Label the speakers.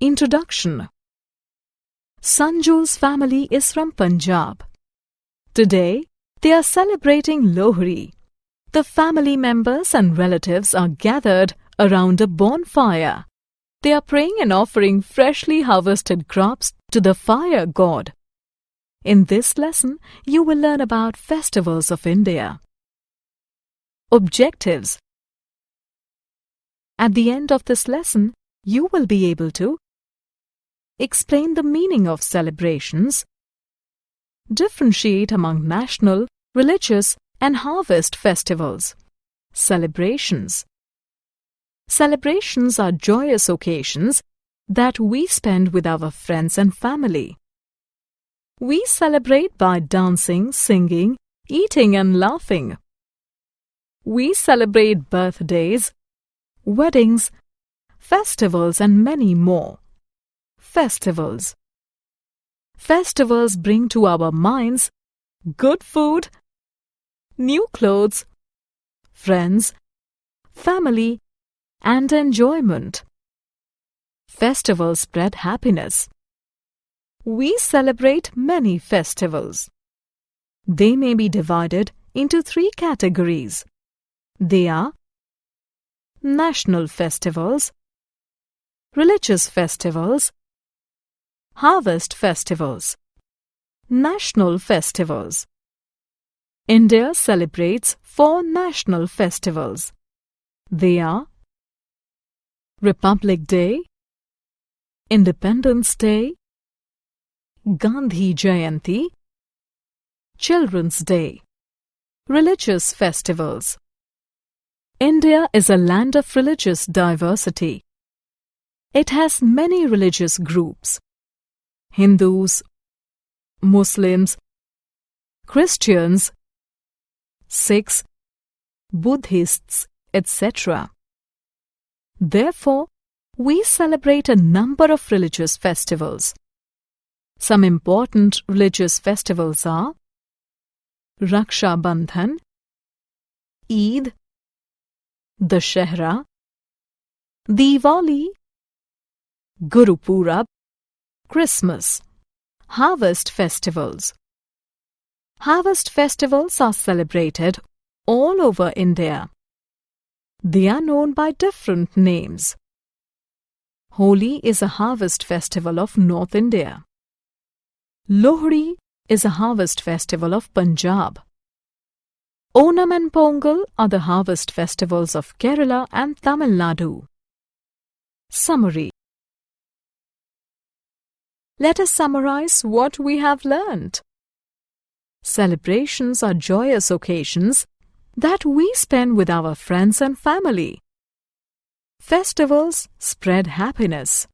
Speaker 1: Introduction. Sanju's family is from Punjab. Today, they are celebrating Lohri. The family members and relatives are gathered around a bonfire. They are praying and offering freshly harvested crops to the fire god. In this lesson, you will learn about festivals of India. Objectives. At the end of this lesson, you will be able to explain the meaning of celebrations, differentiate among national, religious, and harvest festivals. Celebrations. Celebrations are joyous occasions that we spend with our friends and family. We celebrate by dancing, singing, eating, and laughing. We celebrate birthdays, weddings, festivals, and many more. Festivals. Festivals bring to our minds good food, new clothes, friends, family, and enjoyment. Festivals spread happiness. We celebrate many festivals. They may be divided into 3 categories. They are national festivals, religious festivals, harvest festivals. National festivals. India celebrates 4 national festivals. They are Republic Day, Independence Day, Gandhi Jayanti, Children's Day. Religious festivals. India is a land of religious diversity. It has many religious groups: Hindus, Muslims, Christians, Sikhs, Buddhists, etc. Therefore, we celebrate a number of religious festivals. Some important religious festivals are Raksha Bandhan, Eid, Dashehra, Diwali, Guru Purab, Christmas. Harvest festivals. Harvest festivals are celebrated all over India. They are known by different names. Holi is a harvest festival of North India. Lohri is a harvest festival of Punjab. Onam and Pongal are the harvest festivals of Kerala and Tamil Nadu. Summary. Let us summarize what we have learnt. Celebrations are joyous occasions that we spend with our friends and family. Festivals spread happiness.